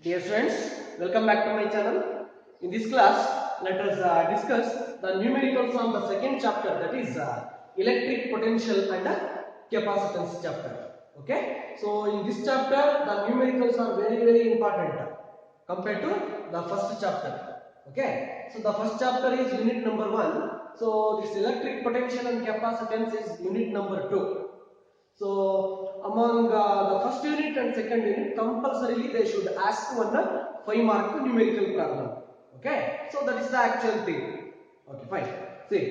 Dear students, welcome back to my channel. In this class, let us discuss the numericals on the second chapter, that is electric potential and capacitance chapter. Okay, so in this chapter, the numericals are very important compared to the first chapter. Okay, so the first chapter is unit number 1. So this electric potential and capacitance is unit number 2. So among the first unit and second unit, compulsorily they should ask one 5-mark numerical problem. Okay, so that is the actual thing. Okay, fine. See,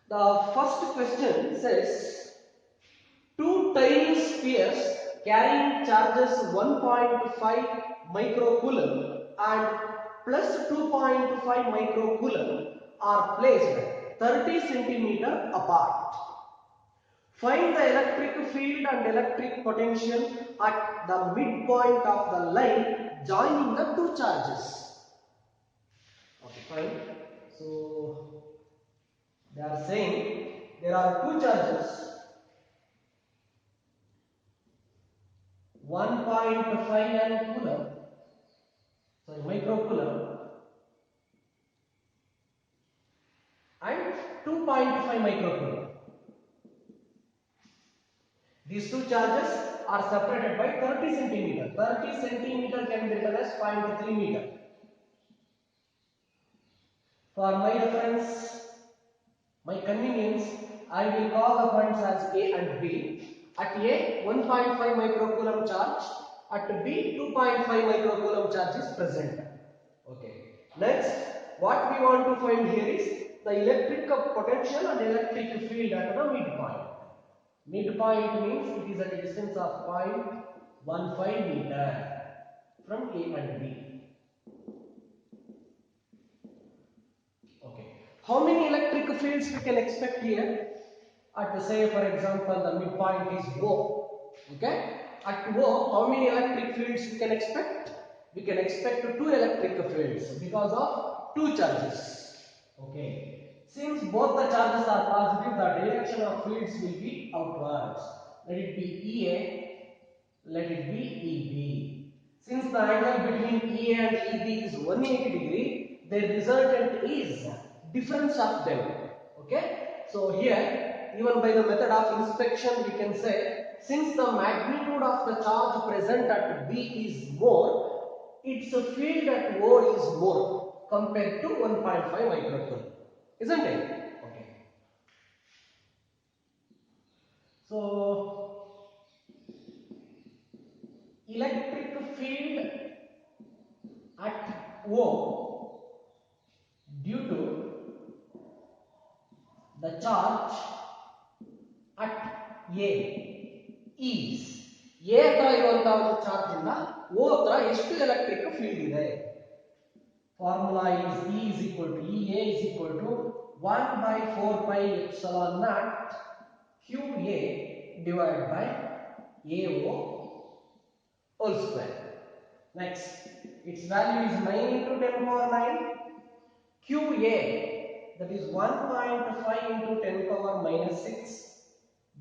the first question says two tiny spheres carrying charges 1.5 microcoulomb and plus 2.5 microcoulomb are placed 30 centimeter apart. Find the electric field and electric potential at the midpoint of the line joining the two charges. Okay, fine. So they are saying there are two charges, 1.5 coulomb, microcoulomb, and 2.5 microcoulomb. These two charges are separated by 30 centimeter. 30 centimeter can be written as 0.3 meter. For my reference, my convenience, I will call the points as A and B. At A, 1.5 microcoulomb charge. At B, 2.5 microcoulomb charge is present. Okay. Next, what we want to find here is the electric potential and electric field at the midpoint. Midpoint means it is at a distance of 0.15 meter from A and B. Okay. How many electric fields we can expect here? At say for example the midpoint is O. Okay. At O, how many electric fields we can expect? We can expect two electric fields because of two charges. Okay. Since both the charges are positive, the direction of fields will be outwards. Let it be EA, let it be EB. Since the angle between EA and EB is 180 degree, their resultant is difference of them. Okay. So here, even by the method of inspection, we can say since the magnitude of the charge present at B is more, its field at O is more compared to 1.5 microcoulomb, isn't it? Okay. So electric field at O due to the charge at A is A ಹತ್ರ ಇರುವಂತಹ ಒಂದು charge ಇಂದ O ಹತ್ರ ಎಷ್ಟು electric field ಇದೆ? Formula is E is equal to EA is equal to 1 by 4 pi epsilon naught QA divided by AO whole square. Next, its value is 9 into 10 power 9. QA, that is 1.5 into 10 power minus 6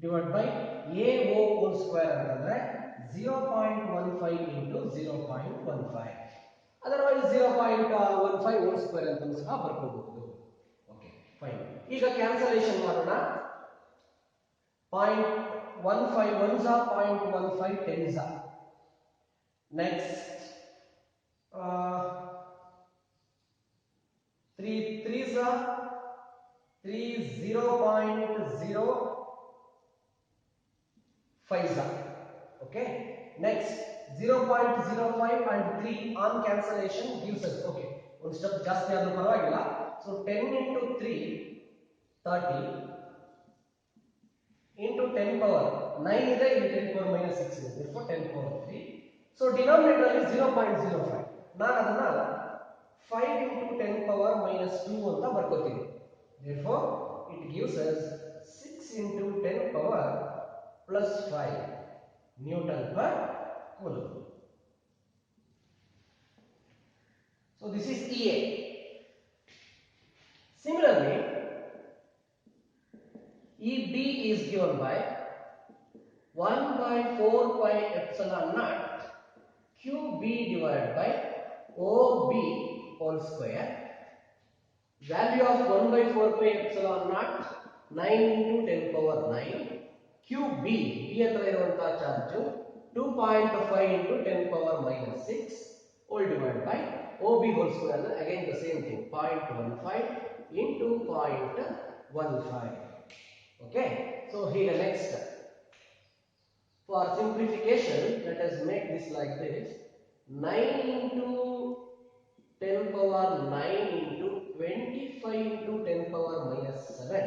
divided by AO whole square ಅಂತಂದ್ರೆ 0.15 into 0.15. Otherwise 0.15 whole square ಅಂತ ಸಹ ಬರ್ಕೋಬಹುದು. Okay fine. ಈಗ cancellation ಮಾಡೋಣ. 0.15 ones are 0.15 tens are. Next 3 threes are 3 0.05 are. Okay. Next 0.05 and 3 on cancellation gives us, okay, one step ಜಾಸ್ತಿ ಆದ್ರೂ ಪರವಾಗಿಲ್ಲ. So 10 into 3 30 into 10 power 9 ಇದೆ, ಇಲ್ಲಿ 10 power minus 6 ಇದೆ, therefore 10 power 3. So denominator is 0.05. ನಾನು ಅದನ್ನ 5 into 10 power minus 2 ಅಂತ ಬರ್ಕೋತೀನಿ. Therefore it gives us 6 into 10 power plus 5 Newton per coulomb. So this is EA. Similarly, EB is given by 1 by 4 pi epsilon naught QB divided divided by OB whole square. Value of 1 by 4 pi epsilon naught 9 into 10 power 9. QB, B ಹತ್ರ ಇರುವಂತಹ charge 2.5 into 10 power minus 6 all divided by OB whole square. Again the same thing, 0.15 into 0.15. Okay, so here next, for simplification, let us make this like this: 9 into 10 power 9 into 25 into 10 power minus 7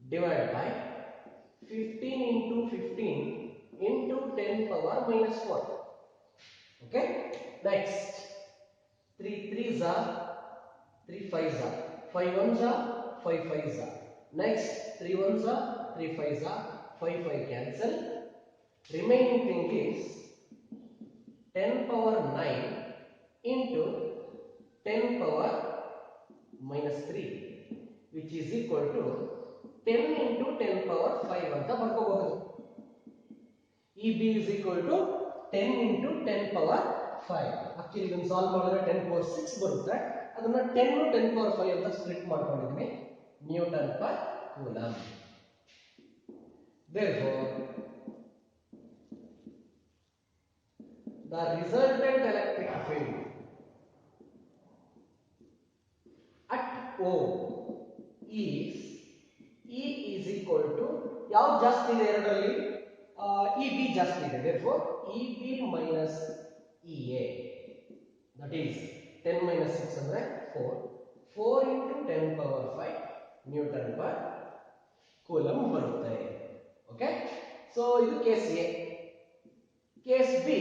divided by 15 into 15 into 10 power minus 4. Okay, next 3 3s are 3 5s are 5 1s are 5 5s are. Next 3 1s are 3 5s are 5 5 cancel. Remaining thing is 10 power 9 into 10 power minus 3, which is equal to 10 into 10 power 5 ಅಂತ ಬರ್ಕೋಬಹುದು. EB is equal to 10 into 10 power 5. Actually ಇದನ್ನು solve ಮಾಡಿದ್ರೆ 10 power 6 ಬರುತ್ತೆ. ಅದನ್ನ 10 10 power 5 ಅಂತ split ಮಾಡ್ಕೊಂಡಿದ್ದೀನಿ, Newton per coulomb. Therefore, the resultant electric field at O is E is equal to, ಯಾವ್ದು ಜಾಸ್ತಿ ಇದೆ ಎರಡರಲ್ಲಿ? EB ಜಾಸ್ತಿ ಇದೆ. Therefore, EB minus EA, that is 10 minus 6 ಅಂದ್ರೆ 4. 4 into 10 power 5 newton per coulomb ಬರುತ್ತೆ. ಓಕೆ, ಸೊ ಇದು case A. Case B,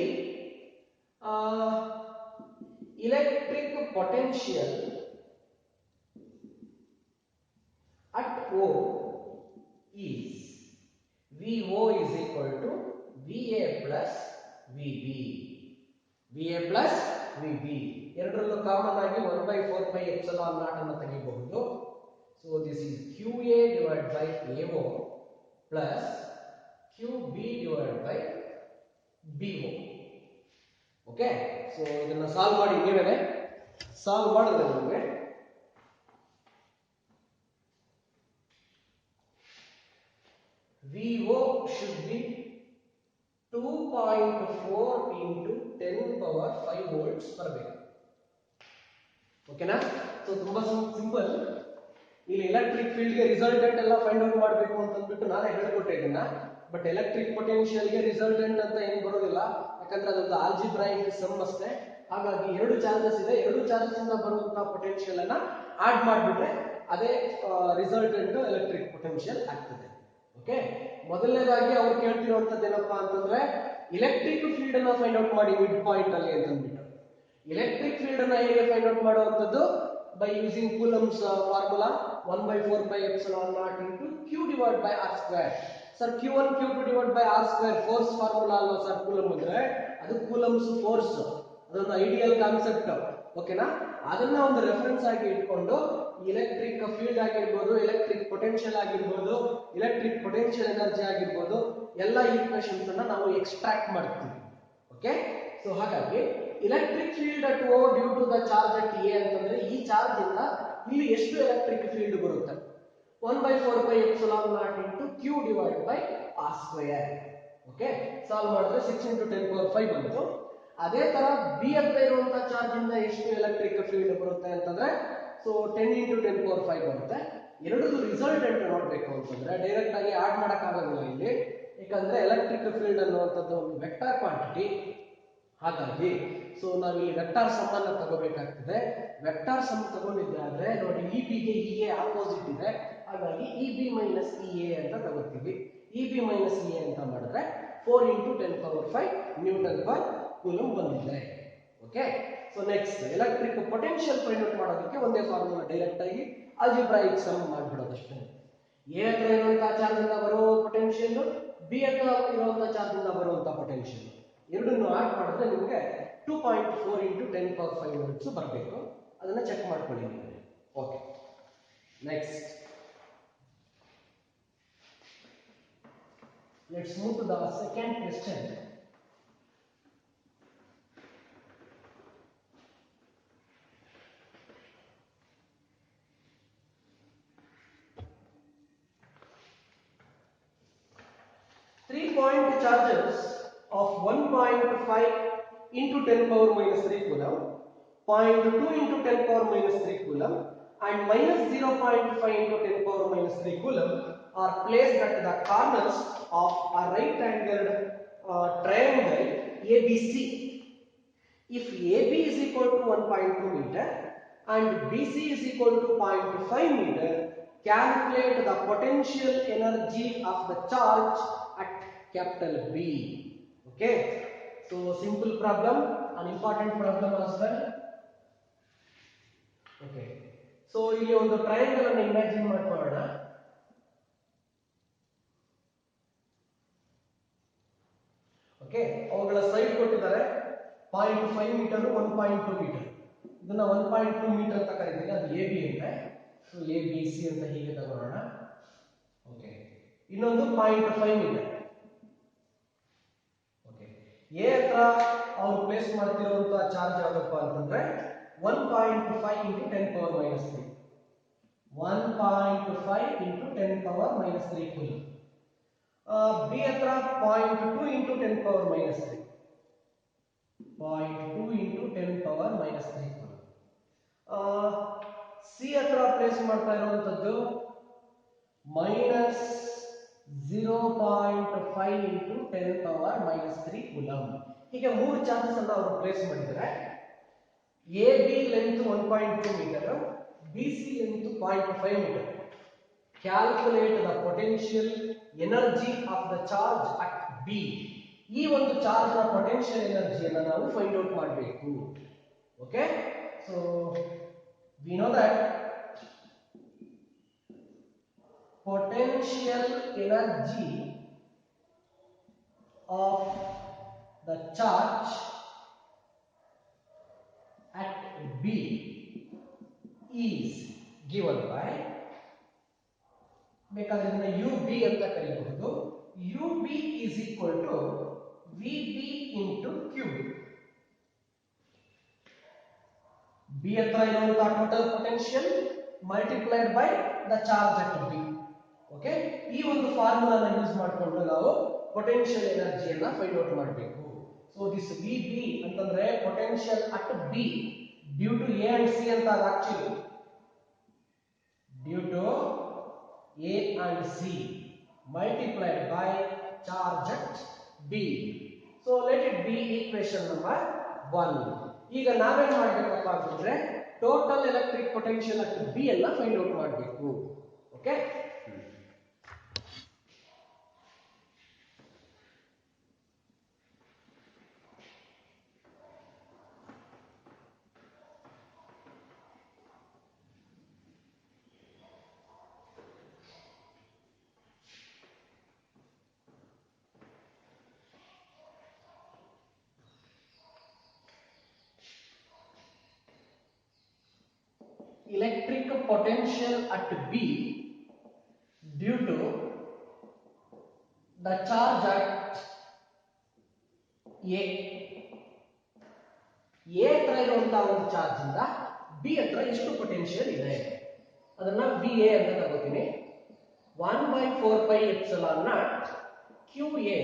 electric potential at O is VO is equal to VA plus VB. VA plus VB ಎರಡರಲ್ಲೂ common ಆಗಿ 1 by 4 pi epsilon naught ಅನ್ನು ತೆಗೆಯಬಹುದು. So this is QA divided by AO plus QB divided by BO. Okay, so ಇದನ್ನ solve ಮಾಡಿ, ನೀವೇ solve ಮಾಡಿದ್ರೆ ನಿಮಗೆ VO should be 2.4 into 10 power 5 volts ಬರಬೇಕು. ಓಕೆನಾ? ಸೊ ತುಂಬಾ ಸಿಂಪಲ್. ಇಲ್ಲಿ ಎಲೆಕ್ಟ್ರಿಕ್ ಫೀಲ್ಡ್ ಗೆ ರಿಸಲ್ಟೆಂಟ್ ಎಲ್ಲ ಫೈಂಡ್ ಔಟ್ ಮಾಡಬೇಕು ಅಂತ ಅಂದ್ಬಿಟ್ಟು ನಾನೇ ಹೇಳ್ಕೊಟ್ಟೆ ಇದನ್ನ. ಬಟ್ ಎಲೆಕ್ಟ್ರಿಕ್ ಪೊಟೆನ್ಷಿಯಲ್ ಗೆ ರಿಸಲ್ಟೆಂಟ್ ಅಂತ ಏನು ಬರೋದಿಲ್ಲ, ಯಾಕಂದ್ರೆ ಅದೊಂದು ಆಲ್ಜಿಬ್ರಾಯಿಕ್ ಸಮ್ ಅಷ್ಟೇ. ಹಾಗಾಗಿ ಎರಡು ಚಾರ್ಜಸ್ ಇದೆ, ಎರಡು ಚಾರ್ಜಸ್ ಇಂದ ಬರುವಂತಹ ಪೊಟೆನ್ಷಿಯಲ್ ಅನ್ನ ಆಡ್ ಮಾಡಿಬಿಟ್ರೆ ಅದೇ ರಿಸಲ್ಟೆಂಟ್ ಎಲೆಕ್ಟ್ರಿಕ್ ಪೊಟೆನ್ಷಿಯಲ್ ಆಗ್ತದೆ. ಓಕೆ, ಮೊದಲನೇದಾಗಿ ಅವ್ರು ಕೇಳ್ತಿರುವಂತದ್ದು ಏನಪ್ಪಾ ಅಂತಂದ್ರೆ ಎಲೆಕ್ಟ್ರಿಕ್ ಫೀಲ್ಡ್ ಅನ್ನ ಫೈಂಡ್ ಔಟ್ ಮಾಡಿ ಮಿಡ್ ಪಾಯಿಂಟ್ ಅಲ್ಲಿ ಅಂತ ಅಂದ್ಬಿಟ್ಟು. ಎಲೆಕ್ಟ್ರಿಕ್ ಫೀಲ್ಡ್ ಅನ್ನ ಹೇಗೆ ಫೈಂಡ್ ಔಟ್ ಮಾಡುವಂತದ್ದು? by using Coulomb's formula 1 by 4 pi epsilon naught into Q divided by R square. Sir, Q1 Q2 divided by R square force formula ಅಲ್ವಾ sir Coulomb ಅಂದ್ರೆ? ಅದು Coulomb's force, ಅದೊಂದು ideal concept. ಓಕೆನಾ? ಅದನ್ನ ಒಂದು reference ಆಗಿ ಇಟ್ಕೊಂಡು ಎಲೆಕ್ಟ್ರಿಕ್ ಫೀಲ್ಡ್ ಆಗಿರ್ಬೋದು, ಎಲೆಕ್ಟ್ರಿಕ್ ಪೊಟೆನ್ಷಿಯಲ್ ಆಗಿರ್ಬೋದು, ಎಲೆಕ್ಟ್ರಿಕ್ ಪೊಟೆನ್ಷಿಯಲ್ ಎನರ್ಜಿ ಆಗಿರ್ಬೋದು, ಎಲ್ಲ ಈಕ್ವೇಷನ್ಸ್ ಅನ್ನ ನಾವು ಎಕ್ಸ್ಟ್ರಾಕ್ಟ್ ಮಾಡ್ತೀವಿ. ಓಕೆ, ಸೊ ಹಾಗಾಗಿ electric field at O due to the charge at A ಅಂತಂದ್ರೆ ಈ ಚಾರ್ಜ್ ಇಂದ ಇಲ್ಲಿ ಎಷ್ಟು ಎಲೆಕ್ಟ್ರಿಕ್ ಫೀಲ್ಡ್ ಬರುತ್ತೆ? 1 by 4 pi epsilon naught into Q divided by R square. Okay, solve ಮಾಡಿದ್ರೆ 6 into 10 power 5 ಬಂತು. ಅದೇ ತರ B ಹತ್ರ ಇರುವಂತಹ ಚಾರ್ಜ್ ಇಂದ ಎಷ್ಟು ಎಲೆಕ್ಟ್ರಿಕ್ ಫೀಲ್ಡ್ ಬರುತ್ತೆ ಅಂತಂದ್ರೆ ಸೊ 10 into 10 power 5 ಬರುತ್ತೆ. ಎರಡದು ರಿಸಲ್ಟೆಂಟ್ ನೋಡ್ಬೇಕು ಅಂತಂದ್ರೆ ಡೈರೆಕ್ಟ್ ಆಗಿ ಆಡ್ ಮಾಡಕ್ ಆಗೋದಿಲ್ಲ ಇಲ್ಲಿ, ಯಾಕಂದ್ರೆ ಎಲೆಕ್ಟ್ರಿಕ್ ಫೀಲ್ಡ್ ಅನ್ನುವಂಥದ್ದು ಒಂದು ವೆಕ್ಟರ್ ಕ್ವಾಂಟಿಟಿ. ಹಾಗಾಗಿ ಸೊ ನಾವಿಲ್ಲಿ ವೆಕ್ಟಾರ್ ಸಮ್ ಅನ್ನ ತಗೋಬೇಕಾಗ್ತದೆ. ವೆಕ್ಟಾರ್ ಸಮ್ ತಗೊಂಡಿದ್ದಾದ್ರೆ ನೋಡಿ, EB ಗೆ EA ಆಪೋಸಿಟ್ ಇದೆ, ಹಾಗಾಗಿ EB minus EA ಅಂತ ತಗೋತೀವಿ. EB minus EA ಅಂತ ಮಾಡಿದ್ರೆ 4 into 10 power 5 newton per coulomb ಬಂದಿದೆ. Okay, so next electric potential find out ಮಾಡೋದಕ್ಕೆ ಒಂದೇ ಫಾರ್ಮುಲಾ, ಡೈರೆಕ್ಟ್ ಆಗಿ ಆಲ್ಜಿಬ್ರಾಯಿಕ್ ಸಮ್ ಮಾಡ್ಬಿಡೋದಷ್ಟೇ. A ಹತ್ರ ಇರುವಂತಹ ಚಾರ್ಜ್ ಇಂದ ಬರೋ ಪೊಟೆನ್ಷಿಯಲ್, B ಹತ್ರ ಇರುವಂತಹ ಚಾರ್ಜ್ ಇಂದ ಬರುವಂತಹ ಪೊಟೆನ್ಷಿಯಲ್ ಎರಡನ್ನು ಆಡ್ ಮಾಡಿದ್ರೆ ನಿಮಗೆ 2.4 into 10 power 5 volts ಬರಬೇಕು. ಅದನ್ನ ಚೆಕ್ ಮಾಡ್ಕೊಳ್ಳಿ ನೀವು. Okay, next let's move to the second question. point charges of 1.5 into 10 power minus 3 coulomb, 0.2 into 10 power minus 3 coulomb, and minus 0.5 into 10 power minus 3 coulomb are placed at the corners of a right-angled triangle ABC. If AB is equal to 1.2 meter and BC is equal to 0.5 meter, calculate the potential energy of the charge at capital B. Okay, so simple problem, an important problem as well. Okay, so ಇಲ್ಲಿ ಒಂದು triangle ಅನ್ನು imagine ಮಾಡ್ಕೊಳ್ಳೋಣ. Okay, ಅವುಗಳ side ಕೊಟ್ಟಿದ್ದಾರೆ 0.5 metre 1.2 metre. ಇದನ್ನ 1.2 metre ಅಂತ ಕರೀತೀವಿ, ಅದು AB ಅಂತ. ಸೊ ABC ಅಂತ ಹೀಗೆ ತಗೊಳ್ಳೋಣ. ಓಕೆ, ಇನ್ನೊಂದು 0.5 ಮೀಟರ್. ಓಕೆ, A ಹತ್ರ ಅವರು ಪ್ಲೇಸ್ ಮಾಡ್ತಿರುವಂತಹ ಚಾರ್ಜ್ ಯಾವ್ದಪ್ಪ ಅಂತಂದ್ರೆ 1.5 into 10 power minus 3. 1.5 into 10 power minus 3 coulomb. B ಹತ್ರ 0.2 into 10 power minus 3. 0.2 into 10 power minus 3 coulomb. C ಹತ್ರ ಪ್ಲೇಸ್ ಮಾಡ್ತಾ ಇರುವಂತದ್ದು minus 0.5 into 10 power minus 3 coulomb. ಹೀಗೆ ಮೂರು ಚಾರ್ಜಸ್ ಅನ್ನು ಅವರು ಪ್ಲೇಸ್ ಮಾಡಿದ್ದಾರೆ. AB length 1.2 meter, BC length 0.5 meter. Calculate the potential energy of the charge at B. ಈ ಒಂದು ಚಾರ್ಜ್ ನ ಪೊಟೆನ್ಷಿಯಲ್ ಎನರ್ಜಿಯನ್ನು ನಾವು ಫೈಂಡ್ ಔಟ್ ಮಾಡಬೇಕು. Okay, so we know that potential energy of the charge at B is given by, ಬೇಕಾದ್ರೆ ಇದನ್ನ UB ಅಂತ ಕರೆಯಬಹುದು. UB is equal to VB into QB. B ಹತ್ರ ಇರುವಂತಹ total potential multiplied by the charge at B. Okay, ಈ ಒಂದು ಫಾರ್ಮುಲಾನ use ಮಾಡಿಕೊಂಡು ನಾವು ಪೊಟೆನ್ಷಿಯಲ್ ಎನರ್ಜಿಯನ್ನ ಫೈಂಡ್ ಔಟ್ ಮಾಡಬೇಕು. ಸೊ ದಿಸ್ VB ಅಂತಂದ್ರೆ potential at B due to A and C ಅಂತ actually due to A and C multiplied by charge at B. So let it be equation number 1. ಈಗ ನಾವೇನ್ ಮಾಡಬೇಕಪ್ಪ ಅಂತಂದ್ರೆ total electric potential at B ಅನ್ನ find out ಮಾಡಬೇಕು. Okay, electric potential at B due to the charge at A. A ಹತ್ರ ಇರುವಂತಹ ಒಂದು charge ಇಂದ B ಹತ್ರ ಎಷ್ಟು ಪೊಟೆನ್ಷಿಯಲ್ ಇದೆ ಅದನ್ನ VA ಅಂತ ತಗೋತೀನಿ. 1/4πε0 QA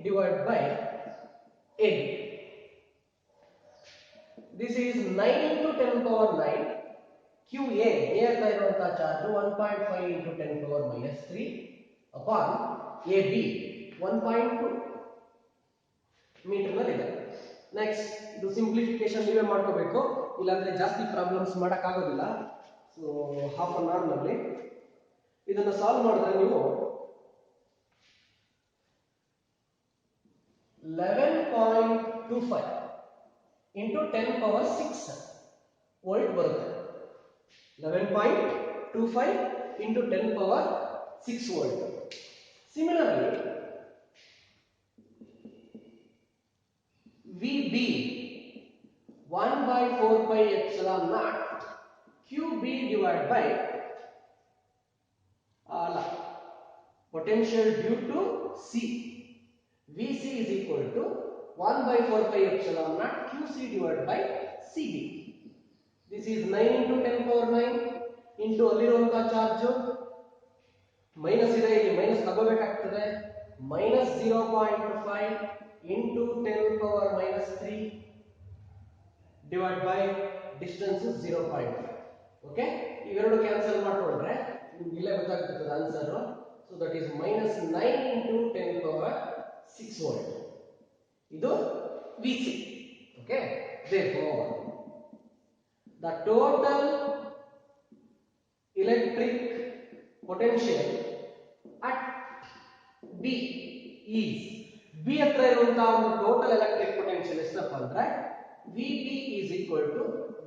divided by AB. This is 9 into 10 power 9. QA ಹತ್ರ ಇರುವಂತಹ ಚಾರ್ಜ್ 1.5 into 10 power minus 3 upon AB 1.2 metre ನಲ್ಲಿ ಇದೆ. ನೆಕ್ಸ್ಟ್ ಇದು ಸಿಂಪ್ಲಿಫಿಕೇಶನ್ ನೀವೇ ಮಾಡ್ಕೋಬೇಕು, ಇಲ್ಲಾಂದ್ರೆ ಜಾಸ್ತಿ ಪ್ರಾಬ್ಲಮ್ಸ್ ಮಾಡಕ್ ಆಗೋದಿಲ್ಲ. ಸೊ ಹಾಫ್ ಅನ್ ಅವರ್ ನಲ್ಲಿ ಇದನ್ನ ಸಾಲ್ವ್ ಮಾಡಿದ್ರೆ ನೀವು 11.25 into 10 power 6 ವೋಲ್ಟ್ ಬರುತ್ತೆ. 11.25 into 10 power 6 volt. Similarly, VB 1/4πε0 QB divided by potential due to C. VC is equal to 1/4πε0 QC divided by CB. This is 9 into 10 power 9 into ಅಲ್ಲಿರುವಂತಹ charge minus ಇದೆ, ಇಲ್ಲಿ minus ತಗೋಬೇಕಾಗ್ತದೆ. minus 0.5 into 10 power minus 3 divided by distance is 0.5. Okay, ಇವೆರಡು cancel ಮಾಡ್ಕೊಂಡ್ರೆ ನಿಮಗೆ ಇಲ್ಲೇ ಗೊತ್ತಾಗ್ತದೆ answer. So that is minus 9 into 10 power 6 volt. ಇದು VC. Okay, therefore the total electric potential at B is B ಹತ್ರ ಇರುವಂತಹ ಒಂದು ಟೋಟಲ್ ಎಲೆಕ್ಟ್ರಿಕ್ ಪೊಟೆನ್ಷಿಯಲ್ ಎಷ್ಟಪ್ಪ ಅಂದ್ರೆ VB is equal to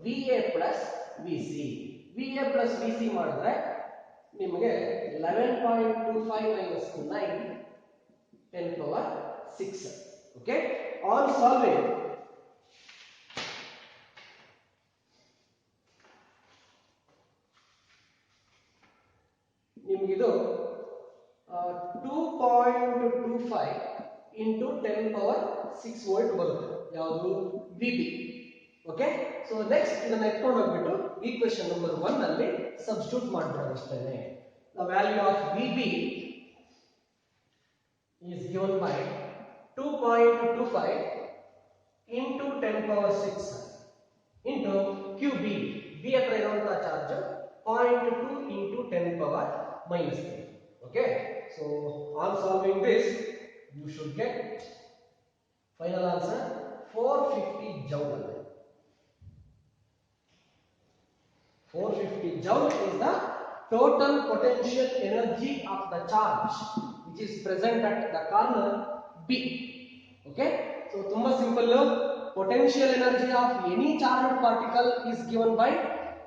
VA plus VC. VA plus VC ಮಾಡಿದ್ರೆ ನಿಮಗೆ 11.25 minus 9 10 power 6. Okay, on solving ನಿಮಗಿದು 2.25 into 10 power 6 volt ಬರುತ್ತೆ ಯಾವುದು VB. Okay, so next ಇದನ್ನ ಎತ್ಕೊಂಡು ಹೋಗ್ಬಿಟ್ಟು ಈಕ್ವೇಶನ್ ನಂಬರ್ 1 ಅಲ್ಲಿ ಸಬ್ಸ್ಟಿಟ್ಯೂಟ್ ಮಾಡ್ಬಿಡೋದು ಅಷ್ಟೇನೆ. The value of VB is given by 2.25 into 10 power 6 into QB. B ಹತ್ರ ಇರುವಂತಹ charge 0.2 into 10 power minus 3. Okay, so on solving this you should get final answer 450 joule. 450 joule is the total potential energy of the charge which is present at the corner B. Okay, so tumba simple. Potential energy of any charged particle is given by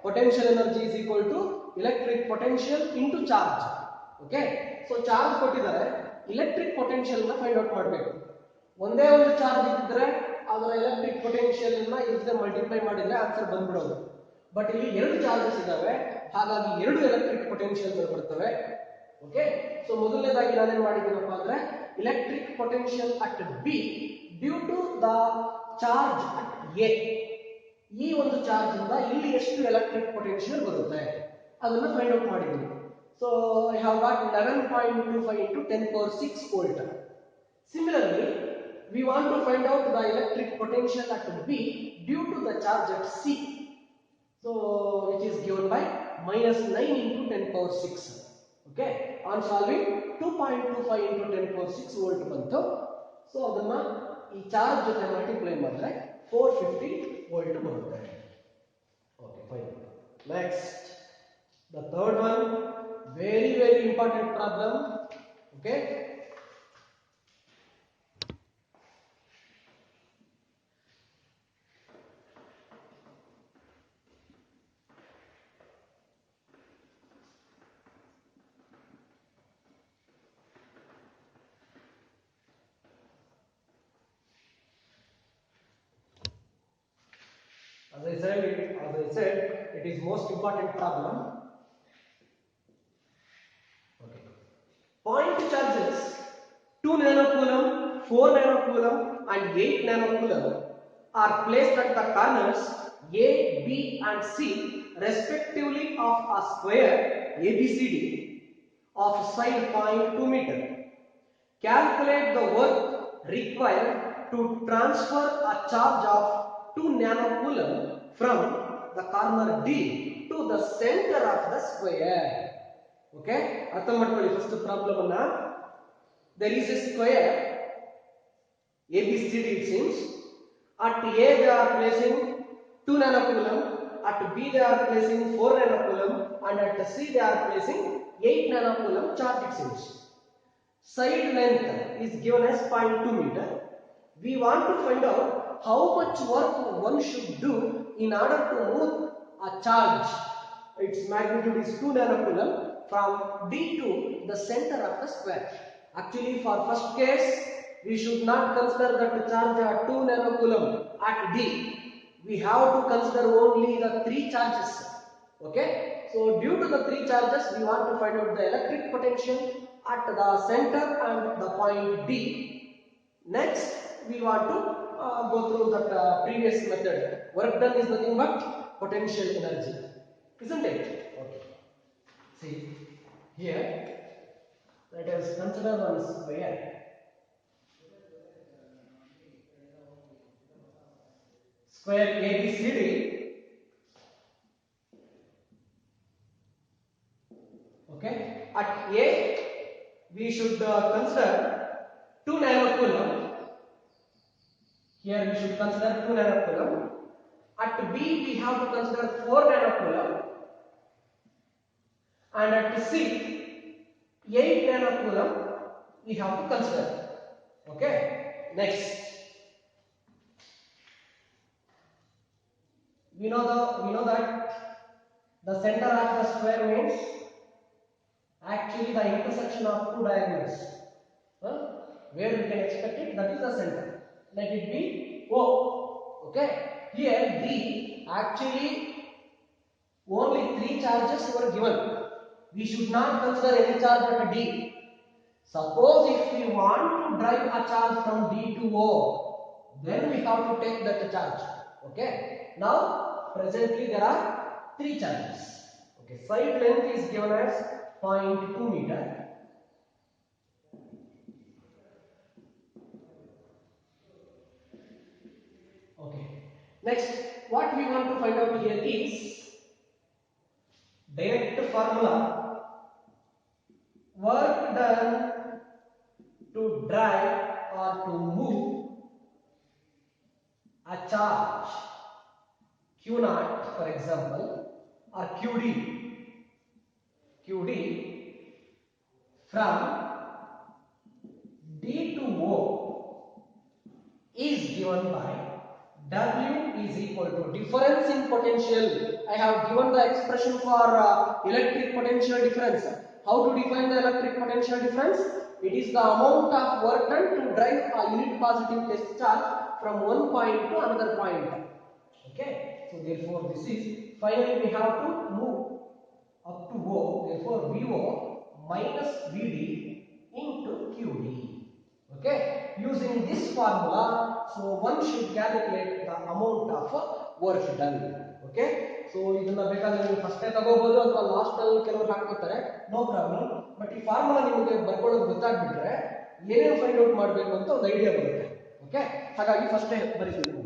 potential energy is equal to electric potential into charge. Okay, so charge ಕೊಟ್ಟಿದ್ದಾರೆ, electric potential ನ find out ಮಾಡಬೇಕು. ಒಂದೇ ಒಂದು charge ಇದ್ದರೆ ಅದರ electric potential ನ ಇದಕ್ಕೆ multiply ಮಾಡಿದ್ರೆ ಆನ್ಸರ್ ಬಂದ್ಬಿಡೋದು. ಬಟ್ ಇಲ್ಲಿ ಎರಡು ಚಾರ್ಜಸ್ ಇದಾವೆ, ಹಾಗಾಗಿ ಎರಡು ಎಲೆಕ್ಟ್ರಿಕ್ ಪೊಟೆನ್ಷಿಯಲ್ ಬರ್ತವೆ. ಓಕೆ, ಸೊ ಮೊದಲನೇದಾಗಿ ನಾನೇನ್ ಮಾಡಿದ್ದೀನಪ್ಪ ಅಂದ್ರೆ electric potential at B due to the charge at A. ಈ ಒಂದು ಚಾರ್ಜ್ ಇಂದ ಇಲ್ಲಿ ಎಷ್ಟು ಎಲೆಕ್ಟ್ರಿಕ್ ಪೊಟೆನ್ಷಿಯಲ್ ಬರುತ್ತೆ ಅದನ್ನ ಫೈಂಡ್ ಔಟ್ ಮಾಡಿದ್ದೀನಿ. So I have got 11.25 into 10 power 6 volt. Similarly, we want to find out the electric potential at B due to the charge at C. So which is given by minus 9 into 10 power 6. Okay, on solving 2.25 into 10 power 6 volt ಬಂತು. So ಅದನ್ನ ಈ charge ಜೊತೆ multiply ಮಾಡಿದ್ರೆ 450 volt ಬರುತ್ತೆ. Okay, fine. Next, the third one, very important problem. Okay, as I said, it is most important problem. Okay. Point charges 2 nanocoulomb, 4 nanocoulomb and 8 nanocoulomb are placed at the corners A, B and C respectively of a square ABCD of side 0.2 meter. Calculate the work required to transfer a charge of 2 nanocoulomb from the corner D to the center of the square. Okay, ಅರ್ಥ ಮಾಡ್ಕೊಳ್ಳಿ. First problem ಅನ್ನ, there is a square ABCD it seems. At A they are placing 2 nanocoulomb, at B they are placing 4 nanocoulomb and at C they are placing 8 nanocoulomb charge it seems. Side length is given as 0.2 meter. We want to find out how much work one should do in order to move a charge, its magnitude is 2 nanocoulomb, from D to the center of the square. Actually, for first case we should not consider that the charge are 2 nanocoulomb at D. We have to consider only the 3 charges. Okay, so due to the 3 charges we want to find out the electric potential at the center and the point D. Next we want to go through that previous method. Work done is nothing but potential energy, isn't it? Okay, see here Let us consider one square. Square ABCD. Okay. At A, we should consider 2 nanocoulomb. Here we should consider 2 nanocoulomb. At B, we have to consider 4 nanocoulomb. And at C, 8 nanocoulomb we have to consider. Okay. Next, we know that the center of the square means actually the intersection of two diagonals. Where we can expect it, that is the center. Let it be O. Okay. Here D, actually only 3 charges were given. We should not consider any charge at D. Suppose if we want to drive a charge from D to O, then we have to take that charge. Okay. Now, presently there are 3 charges. Okay. Side length is given as 0.2 meter. Okay. Next, what we want to find out here is direct formula. Work done to drive or to move a charge Q naught, for example, or QD from D to O is given by W is equal to difference in potential. I have given the expression for electric potential difference. How to define the electric potential difference? It is the amount of work done to drive a unit positive test charge from one point to another point. Okay. So therefore this is, finally we have to move up to O. Therefore VO minus VD into QD. Okay. Using this formula, so one should calculate the amount of work done. Okay. So ಇದನ್ನ ಬೇಕಾದ್ರೆ ನೀವು first ತಗೋಬಹುದು ಅಥವಾ last ಅಲ್ಲಿ ಕೆಲವರು ಹಾಕ್ತಾರೆ, no problem. But ಈ formula ನಿಮಗೆ ಬರ್ಕೊಳ್ಳೋದು ಗೊತ್ತಾಗ್ಬಿಟ್ರೆ ಏನೇನು ಫೈಂಡ್ ಔಟ್ ಮಾಡಬೇಕು ಅಂತ ಒಂದು ಐಡಿಯಾ ಬರುತ್ತೆ. ಓಕೆ. ಹಾಗಾಗಿ first ಬರೀತೀವಿ.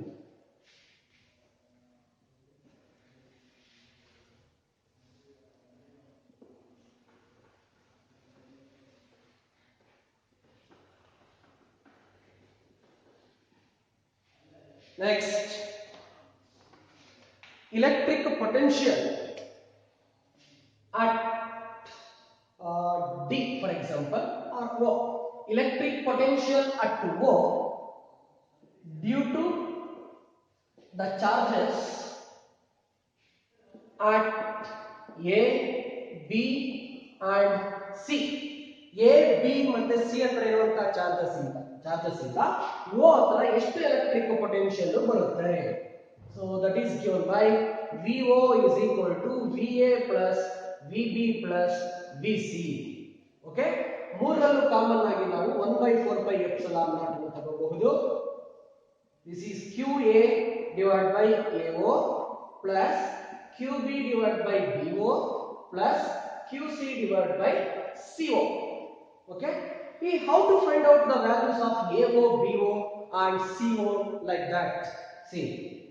Next, electric potential at D, for example, or O. Electric potential at O due to the charges at A, B and C. A, B ಮತ್ತೆ C ಹತ್ರ ಇರುವಂತ ಚಾರ್ಜಸ್ ಇಂದ O ಹತ್ರ ಎಷ್ಟು ಎಲೆಕ್ಟ್ರಿಕ್ ಪೊಟೆನ್ಷಿಯಲ್ ಬರುತ್ತೆ. So that is given by VO is equal to VA plus VB plus VC. Okay. ಮೂರರಲ್ಲೂ common ಆಗಿ ನಾವು 1/4 pi epsilon naught ಅನ್ನು ತಗೋಬಹುದು. This is QA divided by AO plus QB divided by BO plus QC divided by CO. Okay. How to find out the values of AO, BO and CO like that? See,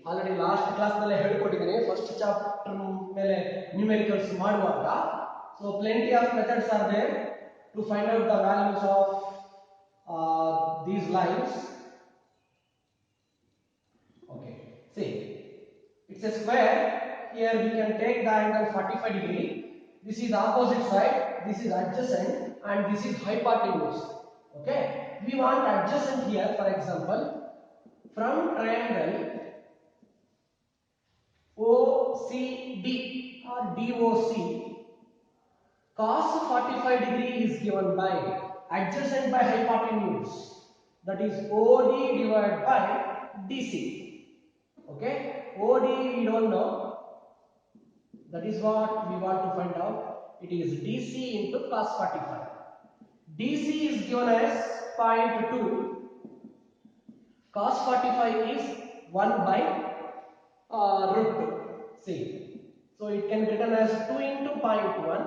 already last class nalli ಹೇಳಿಕೊಟ್ಟಿದ್ದೀನಿ first chapter ಮೇಲೆ numericals ಮಾಡುವಾಗ. So plenty of methods are there to find out the values of these lines. Okay. See, it's a square. Here we can take the angle 45 degree. This is opposite side, this is adjacent and this is hypotenuse. Okay. We want adjacent here, for example, from triangle OCD or DOC, cos 45 degree is given by adjacent by hypotenuse, that is OD divided by DC. Okay. OD we don't know, that is what we want to find out. It is DC into cos 45. DC is given as 0.2. Cos 45 is 1 by root 2. See, so it can be written as 2 into 0.1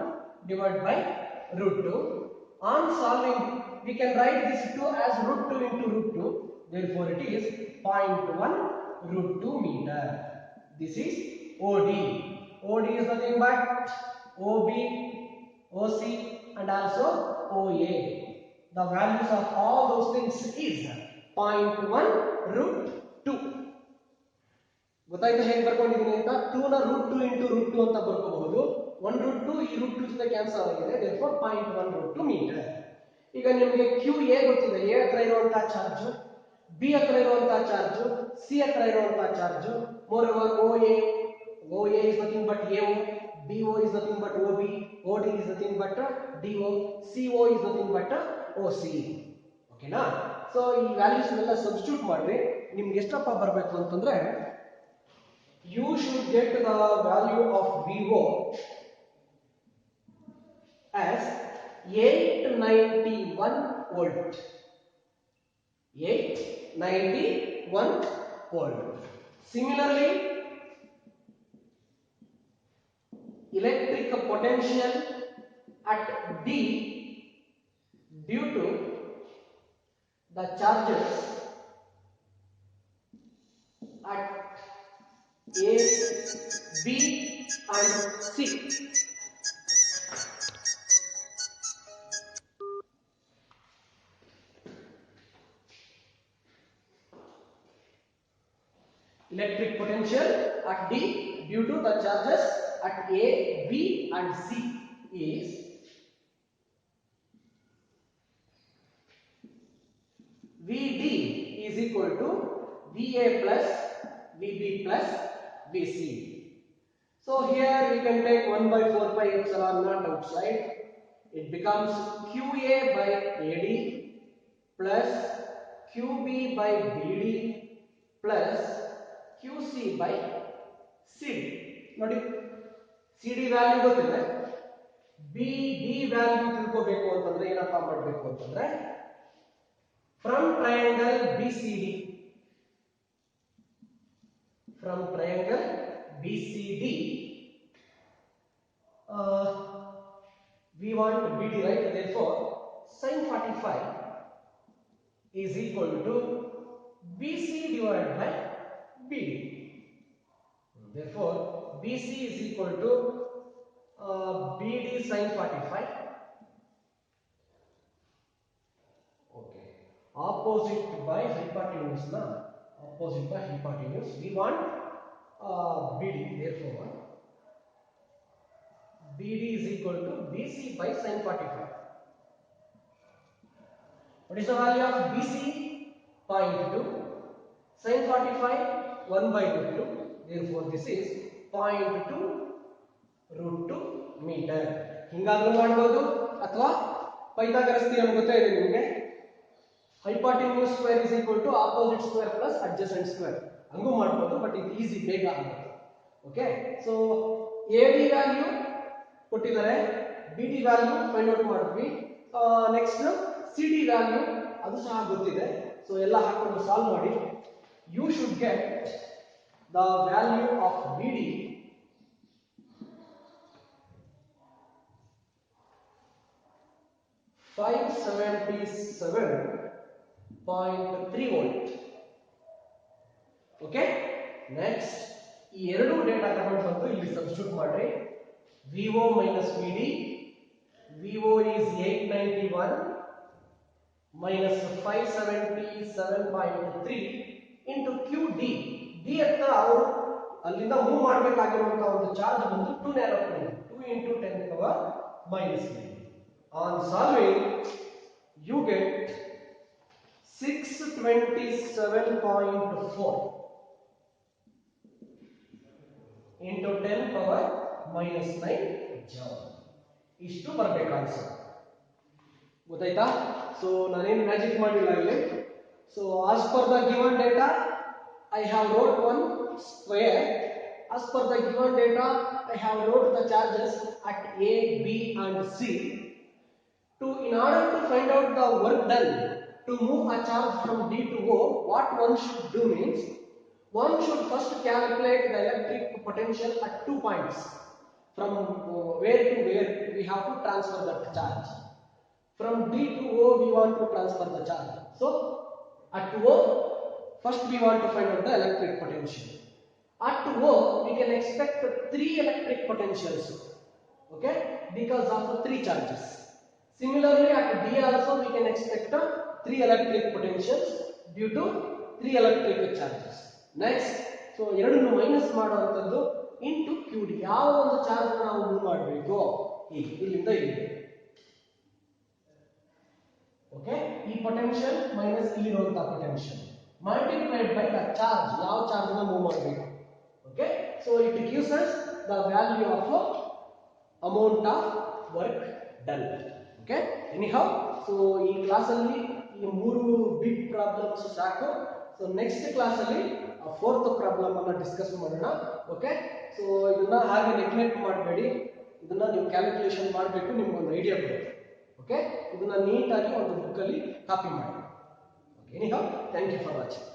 divided by root 2. On solving, we can write this 2 as root 2 into root 2. Therefore, it is 0.1 root 2 meter. This is OD. OD is nothing but OB, OC, and also OA. The values of all those things is 0.1 root 2. ಗೊತ್ತಾಯ್ತಾ ಹೇಗೆ ಬರ್ಕೊಂಡಿದ್ದೀನಿ ಅಂತ? 2 ನ root 2 into root 2 ಅಂತ ಬರ್ಕೋಬಹುದು. 1 root 2 ಈ root 2 ಜೊತೆ cancel ಆಗಿದೆ. therefore 0.1 root 2 metre. ಈಗ ನಿಮಗೆ QA ಗೊತ್ತಿದೆ. A ಹತ್ರ ಇರುವಂತಹ ಚಾರ್ಜ್, B ಹತ್ರ ಇರುವಂತಹ ಚಾರ್ಜ್, C ಹತ್ರ ಇರುವಂತಹ charge. moreover OA is nothing but AO, BO is nothing but OB, OD is nothing but DO, CO is nothing but OC. ಓಕೆನಾ? ಸೊ ಈ ವ್ಯಾಲ್ಯೂಸ್ ಎಲ್ಲ ಸಬ್ಸ್ಟಿಟ್ಯೂಟ್ ಮಾಡ್ರಿ. ನಿಮ್ಗೆ ಎಷ್ಟಪ್ಪ ಬರಬೇಕು ಅಂತಂದ್ರೆ, you should get the value of VO as 891 volt. 891 volt. Similarly, electric potential at D due to the charges at A, B and C. Electric potential at D due to the charges at A, B and C is VD is equal to VA plus VB plus VC. So here we can take 1 by 4 pi epsilon naught outside. It becomes QA by AD plus QB by BD plus QC by CD. ನೋಡಿ, CD value ಗೊತ್ತಿದೆ. BD value ತಿಳ್ಕೋಬೇಕು ಅಂತಂದ್ರೆ ಏನಪ್ಪ ಮಾಡಬೇಕು ಅಂತಂದ್ರೆ, from triangle BCD, we want BD, right? Therefore sin 45 is equal to BC divided by BD. Therefore BC is equal to BD sin 45. Okay, opposite by hypotenuse na, opposite by hypotenuse. We want BD. Therefore BD is equal to BC by sin 45. What is the value of BC? 0.2. Sin 45 1 by root 2. Therefore this is 0.2 root 2 meter. ಹಿಂಗಾದ್ರೂ ಮಾಡಬಹುದು, ಅಥವಾ Pythagoras theorem ಗೊತ್ತೇ ಇದೆ ನಿಮಗೆ. hypotenuse square is equal to opposite square plus adjacent square. ಹಂಗೂ ಮಾಡಬಹುದು, but ಇದು easy, ಬೇಗ ಆಗುತ್ತೆ. ಓಕೆ, ಸೊ AD ವ್ಯಾಲ್ಯೂ ಕೊಟ್ಟಿದ್ದಾರೆ, BD ವ್ಯಾಲ್ಯೂ ಫೈಂಡ್ ಔಟ್ ಮಾಡಿದ್ವಿ. ನೆಕ್ಸ್ಟ್ CD ವ್ಯಾಲ್ಯೂ ಅದು ಸಹ ಗೊತ್ತಿದೆ. ಸೊ ಎಲ್ಲ ಹಾಕೊಂಡು ಸಾಲ್ವ್ ಮಾಡಿ. You should get the value of BD $577.3 volt. Okay, next ಈ ಎರಡು ಡೇಟಾ ತಗೊಂಡು ಬಂದು ಇಲ್ಲಿ ಸಬ್ಸ್ಟಿಟ್ಯೂಟ್ ಮಾಡ್ರಿ. VO minus VD, VO is 891 minus 577.3 into QD. D ಹತ್ರ ಅವರು ಅಲ್ಲಿಂದ ಮೂವ್ ಮಾಡಬೇಕಾಗಿರುವಂತ ಒಂದು ಚಾರ್ಜ್ ಬಂದು 2 nano coulomb, 2 into 10 power minus 9. On solving, you get 627.4 into 10 power minus 9 joule. ಇಷ್ಟು ಬರಬೇಕು ಆನ್ಸರ್. ಗೊತ್ತಾಯ್ತಾ? ಸೊ ನಾನೇನು ಮ್ಯಾಜಿಕ್ ಮಾಡಿಲ್ಲ ಇಲ್ಲಿ. So as per the given data I have wrote one square. As per the given data, I have wrote the charges at A, B and C. In order to find out the work done to move a charge from D to O, what one should do means, one should first calculate the electric potential at 2 points. From where to where we have to transfer that charge. From D to O we want to transfer the charge. So at O, first we want to find out the electric potential. At O we can expect 3 electric potentials, okay, because of the 3 charges. Similarly at D also we can expect 3 electric potentials due to 3 electric charges. Next, so ಎರಡನ್ನು minus ಮಾಡುವಂತದ್ದು into QD. ಯಾವ ಒಂದು charge ನಾವು move ಮಾಡಬೇಕು, ಇಲ್ಲಿಂದ ಇಲ್ಲಿಗೆ, okay, ಈ potential minus ಇಲ್ಲಿರುವಂತಹ potential multiplied by the charge, ಯಾವ ಚಾರ್ಜ್ ಅನ್ನು ಮೂವ್ ಮಾಡಬೇಕು. Okay, so it gives us the value of amount of work done. Okay, anyhow, so ಈ ಕ್ಲಾಸ್ ಅಲ್ಲಿ ಈ ಮೂರು ಬಿಗ್ ಪ್ರಾಬ್ಲಮ್ಸ್ ಸಾಕು. ಸೊ ನೆಕ್ಸ್ಟ್ ಕ್ಲಾಸ್ ಅಲ್ಲಿ ಫೋರ್ತ್ ಪ್ರಾಬ್ಲಮ್ ಅನ್ನ ಡಿಸ್ಕಸ್ ಮಾಡೋಣ. ಓಕೆ, ಸೊ ಇದನ್ನ ಹಾಗೆ ನೆಗ್ಲೆಕ್ಟ್ ಮಾಡಬೇಡಿ, ಇದನ್ನ ನೀವು ಕ್ಯಾಲ್ಕುಲೇಷನ್ ಮಾಡಬೇಕು, ನಿಮ್ಗೊಂದು ಐಡಿಯಾ ಬರುತ್ತೆ. ಓಕೆ, ಇದನ್ನ ನೀಟಾಗಿ ಒಂದು ಬುಕ್ ಅಲ್ಲಿ ಕಾಪಿ ಮಾಡಿ. Anyhow, thank you for watching.